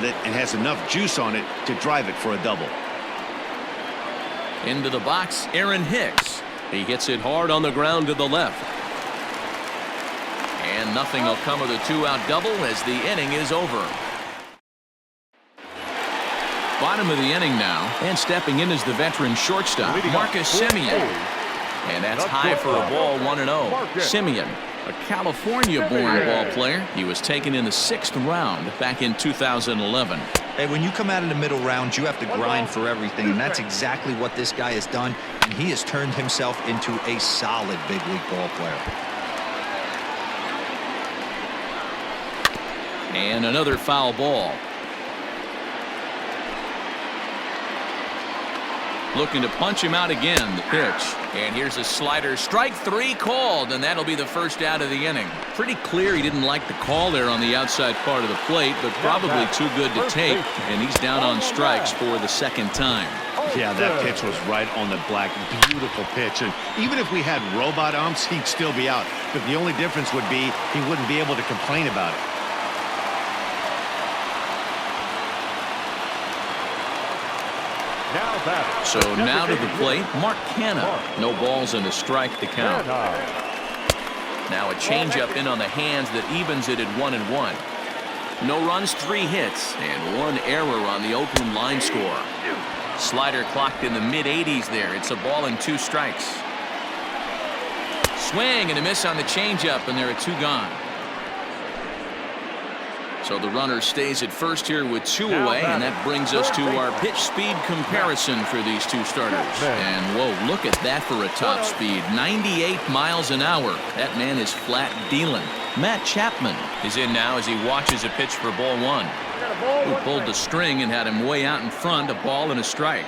with it and has enough juice on it to drive it for a double. Into the box, Aaron Hicks. He hits it hard on the ground to the left. And nothing will come of the two-out double as the inning is over. Bottom of the inning now, and stepping in is the veteran shortstop, Marcus Semien. And that's high for a ball, 1-0. Semien, a California-born ball player. He was taken in the 6th round back in 2011. Hey, when you come out in the middle rounds, you have to grind for everything, and that's exactly what this guy has done, and he has turned himself into a solid big league ball player. And another foul ball. Looking to punch him out again, the pitch. And here's a slider. Strike 3 called, and that'll be the first out of the inning. Pretty clear he didn't like the call there on the outside part of the plate, but probably too good to take. And he's down on strikes for the 2nd time. Yeah, that pitch was right on the black. Beautiful pitch. And even if we had robot umps, he'd still be out. But the only difference would be he wouldn't be able to complain about it. So now to the plate, Mark Canha. No balls and a strike to count. Now a changeup in on the hands that evens it at 1-1. No runs, 3 hits, and 1 error on the Oakland line score. Slider clocked in the mid-80s there. It's a ball and 2 strikes. Swing and a miss on the changeup, and there are 2 gone. So the runner stays at first here with 2 away, and that brings us to our pitch speed comparison for these 2 starters. And whoa, look at that for a top speed. 98 miles an hour. That man is flat dealing. Matt Chapman is in now as he watches a pitch for ball 1. Who pulled the string and had him way out in front, a ball and a strike.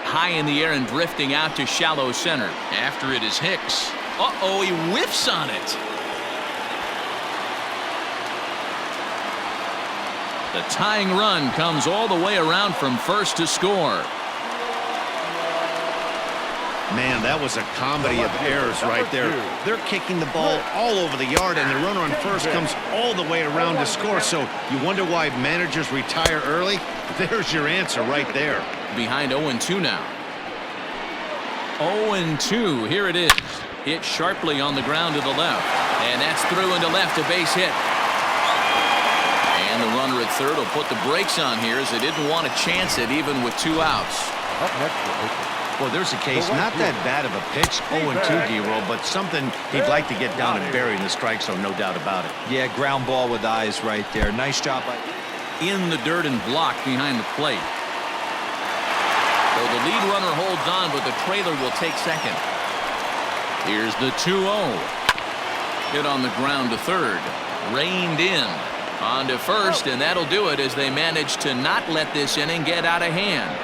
High in the air and drifting out to shallow center. After it is Hicks. Uh-oh, he whiffs on it. The tying run comes all the way around from first to score. Man, that was a comedy of errors right there. They're kicking the ball all over the yard, and the runner on first comes all the way around to score. So you wonder why managers retire early? There's your answer right there. Behind 0-2 now. 0-2. Here it is. Hit sharply on the ground to the left. And that's through into left, a base hit. And the runner at third will put the brakes on here as they didn't want to chance it even with 2 outs. Up next, well, there's a case, not that bad of a pitch, 0-2, D-roll, but something he'd like to get down and bury in the strike zone, no doubt about it. Yeah, ground ball with eyes right there. Nice job by... In the dirt and blocked behind the plate. So the lead runner holds on, but the trailer will take second. Here's the 2-0. Hit on the ground to third. Reined in. On to first, and that'll do it as they manage to not let this inning get out of hand.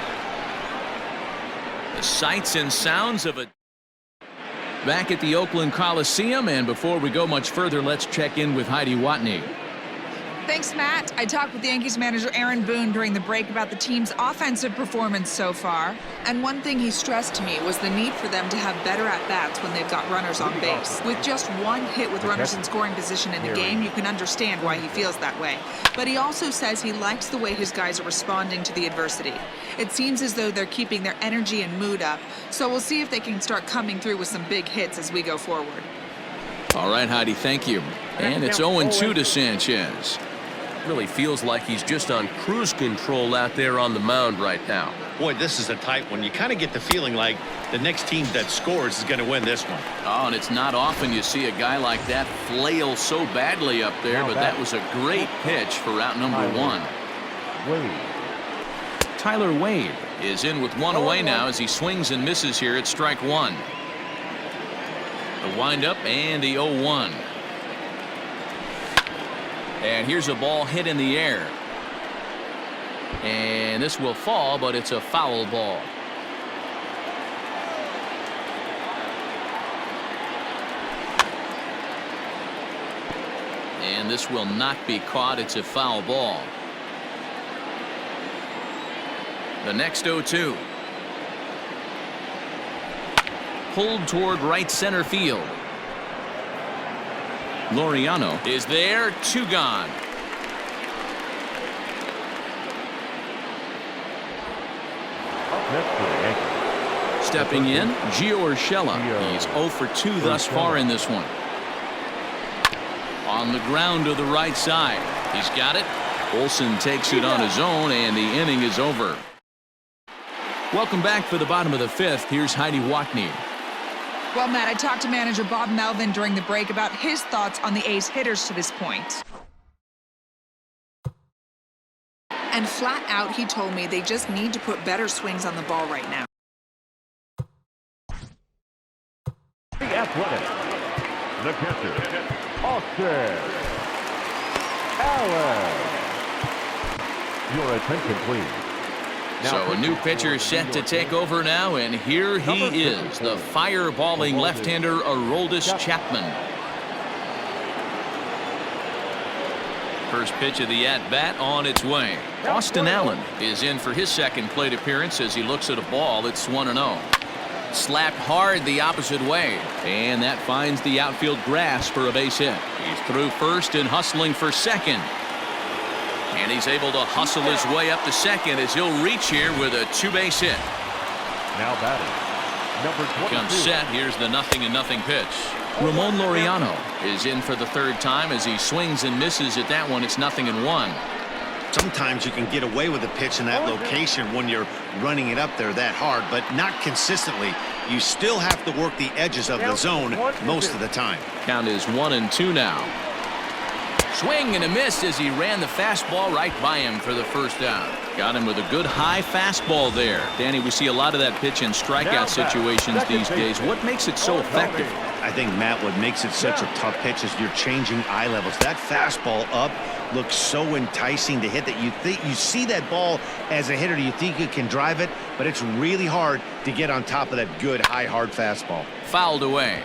The sights and sounds of it. Back at the Oakland Coliseum, and before we go much further, let's check in with Heidi Watney. Thanks, Matt. I talked with Yankees manager Aaron Boone during the break about the team's offensive performance so far. And one thing he stressed to me was the need for them to have better at-bats when they've got runners on base. With just 1 hit with runners in scoring position in the game, you can understand why he feels that way. But he also says he likes the way his guys are responding to the adversity. It seems as though they're keeping their energy and mood up. So we'll see if they can start coming through with some big hits as we go forward. All right, Heidi, thank you. And it's 0-2 to Sanchez. Really feels like he's just on cruise control out there on the mound right now. Boy, this is a tight one. You kind of get the feeling like the next team that scores is going to win this one. Oh, and it's not often you see a guy like that flail so badly up there, but that was a great pitch for out number 1. Tyler Wade is in with 1 away now as he swings and misses here at strike 1. The windup and the 0-1. And here's a ball hit in the air. And this will fall, but it's a foul ball. And this will not be caught. It's a foul ball. The next 0-2. Pulled toward right center field. Laureano is there, 2 gone. Stepping in, Gio Urshela. He's 0 for 2 thus far in this one. On the ground to the right side. He's got it. Olsen takes it on his own, and the inning is over. Welcome back for the bottom of the 5th. Here's Heidi Watney. Well, Matt, I talked to manager Bob Melvin during the break about his thoughts on the A's hitters to this point. And flat out, he told me they just need to put better swings on the ball right now. The Athletic, the catcher, Austin Allen. Your attention, please. So a new pitcher set to take over now, and here he is, the fireballing left-hander Aroldis Chapman. First pitch of the at-bat on its way. Austin Allen is in for his second plate appearance as he looks at a ball that's 1-0. Slapped hard the opposite way, and that finds the outfield grass for a base hit. He's through first and hustling for second. And he's able to hustle his way up to second as he'll reach here with a 2-base hit. Now batting, number 22. Comes set. Here's the 0-0 pitch. Ramon Laureano is in for the third time as he swings and misses at that one. It's 0-1. Sometimes you can get away with a pitch in that location when you're running it up there that hard, but not consistently. You still have to work the edges of the zone most of the time. Count is 1-2 now. Swing and a miss as he ran the fastball right by him for the first out. Got him with a good high fastball there. Danny, we see a lot of that pitch in strikeout situations these days. What makes it so effective? I think, Matt, what makes it such a tough pitch is you're changing eye levels. That fastball up looks so enticing to hit that you see that ball as a hitter, you think you can drive it, but it's really hard to get on top of that good high hard fastball. Fouled away.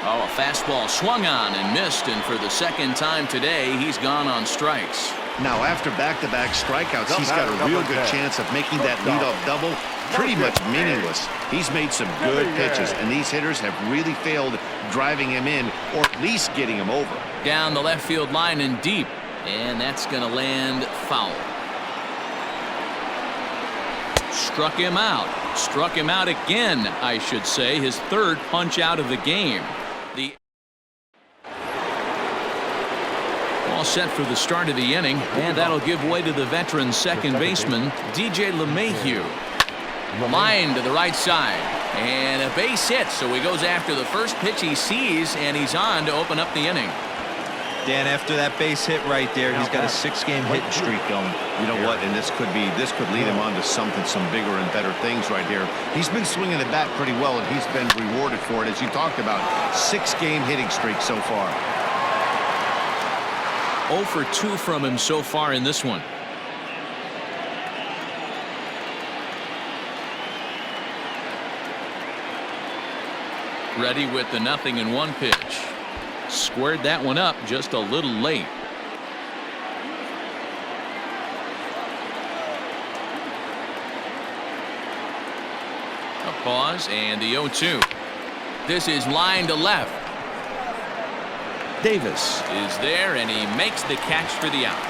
Oh, a fastball swung on and missed, and for the second time today, he's gone on strikes. Now, after back-to-back strikeouts, he's got a real good chance of making that leadoff double pretty much meaningless. He's made some good pitches, and these hitters have really failed driving him in or at least getting him over. Down the left field line and deep, and that's going to land foul. Struck him out. Struck him out again, I should say. His third punch out of the game. The all set for the start of the inning, and that'll give way to the veteran second baseman, DJ LeMahieu. Line to the right side, and a base hit, so he goes after the first pitch he sees, and he's on to open up the inning. Dan, after that base hit right there, he's got a 6-game hitting streak going. You know what? And this could lead him on to some bigger and better things right here. He's been swinging the bat pretty well, and he's been rewarded for it, as you talked about. 6-game hitting streak so far. 0 for 2 from him so far in this one. Ready with the 0-1 pitch. Squared that one up just a little late. A pause and the 0-2. This is line to left. Davis is there, and he makes the catch for the out.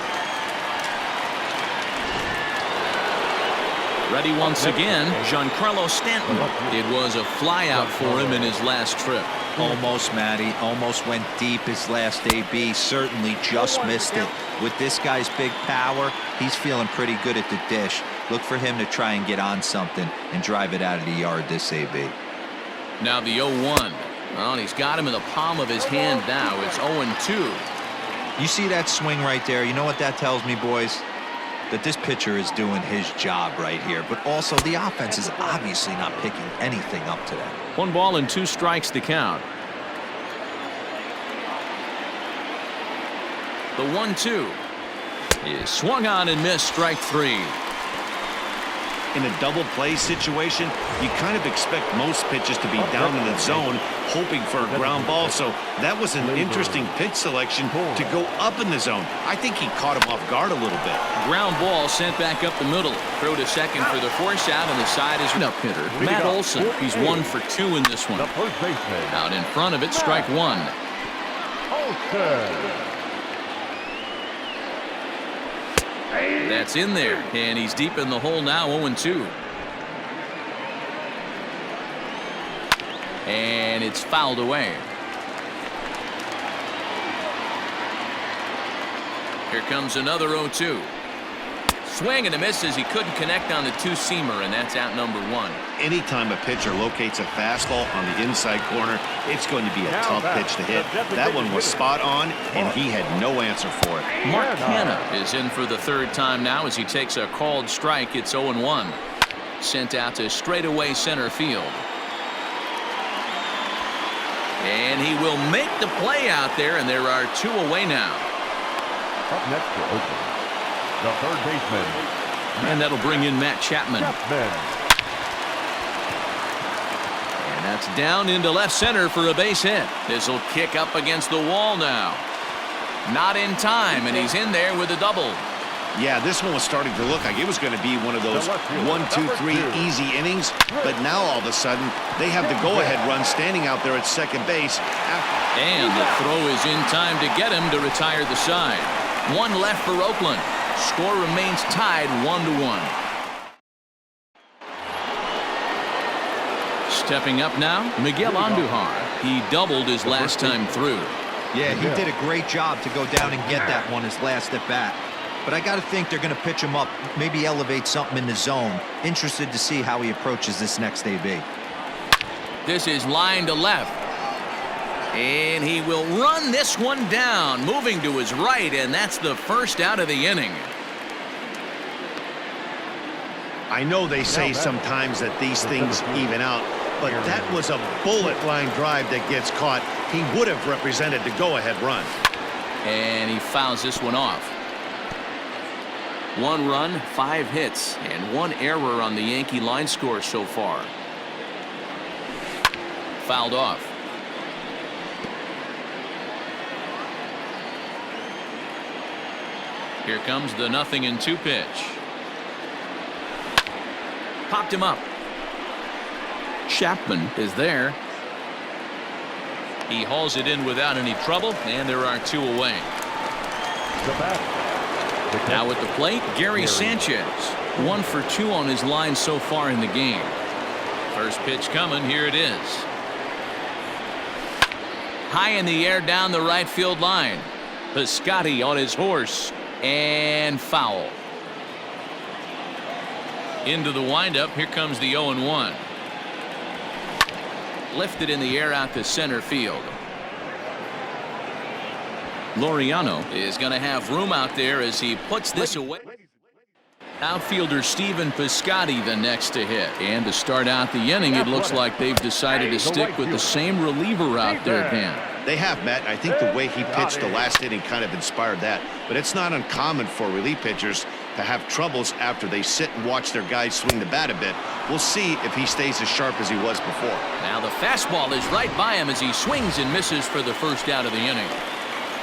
Ready once again, Giancarlo Stanton. It was a flyout for him in his last trip. Almost, Matty. Almost went deep his last AB. Certainly just missed it. With this guy's big power, he's feeling pretty good at the dish. Look for him to try and get on something and drive it out of the yard this AB. Now the 0-1. Well, he's got him in the palm of his hand now. It's 0-2. You see that swing right there? You know what that tells me, boys? That this pitcher is doing his job right here, but also the offense is obviously not picking anything up today. 1 ball and 2 strikes to count. The 1-2 is swung on and missed, strike 3. In a double play situation, you kind of expect most pitches to be down in the zone, hoping for a ground ball. So that was an interesting pitch selection to go up in the zone. I think he caught him off guard a little bit. Ground ball sent back up the middle. Throw to second for the force out, and the side is up hitter Matt Olson. He's 1 for 2 in this one. Out in front of it, strike 1. That's in there, and he's deep in the hole now, 0-2. And it's fouled away. Here comes another 0-2. Swing and a miss as he couldn't connect on the two-seamer, and that's out number 1. Anytime a pitcher locates a fastball on the inside corner, it's going to be a tough pitch to hit. That one was spot on, and he had no answer for it. Mark Hanna is in for the third time now as he takes a called strike. It's 0-1. Sent out to straightaway center field. And he will make the play out there, and there are 2 away now. Up next for Oakland, the third baseman. And that'll bring in Matt Chapman. And that's down into left center for a base hit. This will kick up against the wall now. Not in time, and he's in there with a double. Yeah, this one was starting to look like it was going to be one of those 1, 2, 3 easy innings, but now all of a sudden they have the go-ahead run standing out there at second base. And the throw is in time to get him to retire the side. 1 left for Oakland. Score remains tied 1-1. Stepping up now, Miguel Andujar. He doubled his last time through. Yeah, he did a great job to go down and get that one his last at bat. But I got to think they're going to pitch him up, maybe elevate something in the zone. Interested to see how he approaches this next AB. This is line to left. And he will run this one down, moving to his right, and that's the first out of the inning. I know they say sometimes that these things even out, but that was a bullet line drive that gets caught. He would have represented the go-ahead run. And he fouls this one off. 1 run, 5 hits, and 1 error on the Yankee line score so far. Fouled off. Here comes the 0-2 pitch. Popped him up. Chapman is there. He hauls it in without any trouble, and there are 2 away. Now at the plate, Gary Sanchez. 1 for 2 on his line so far in the game. First pitch coming. Here it is. High in the air down the right field line. Piscotty on his horse. And foul. Into the windup. Here comes the 0-1. Lifted in the air out to center field. Laureano is going to have room out there as he puts this away. Outfielder Stephen Piscotty the next to hit. And to start out the inning, it looks like they've decided to stick with the same reliever out there, Dan. They have, Matt. I think the way he pitched the last inning kind of inspired that. But it's not uncommon for relief pitchers to have troubles after they sit and watch their guys swing the bat a bit. We'll see if he stays as sharp as he was before. Now the fastball is right by him as he swings and misses for the first out of the inning.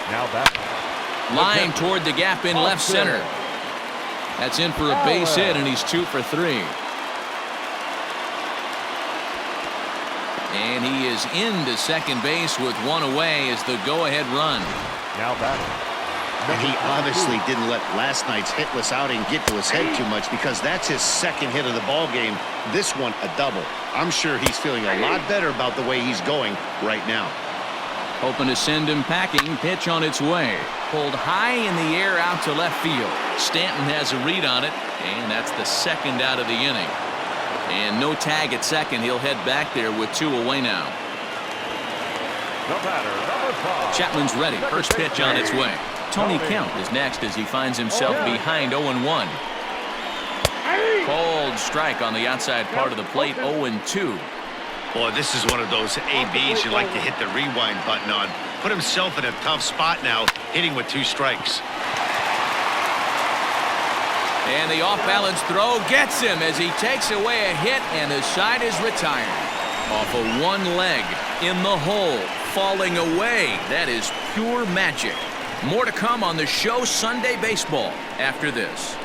Now back. Line toward the gap in left center. That's in for a base hit, and he's 2 for 3. And he is into second base with 1 away as the go-ahead run. Now back. And he obviously didn't let last night's hitless outing get to his head too much, because that's his second hit of the ball game. This one a double. I'm sure he's feeling a lot better about the way he's going right now. Hoping to send him packing. Pitch on its way. Pulled high in the air out to left field. Stanton has a read on it, and that's the second out of the inning. And no tag at second. He'll head back there with 2 away now. The batter, number 5. Chapman's ready. First pitch on its way. Tony Kemp is next as he finds himself behind 0-1. Cold strike on the outside part of the plate. 0-2. Boy, this is one of those ABs you like to hit the rewind button on. Put himself in a tough spot now, hitting with 2 strikes. And the off-balance throw gets him as he takes away a hit, and the side is retired. Off of 1 leg, in the hole, falling away. That is pure magic. More to come on the show Sunday Baseball after this.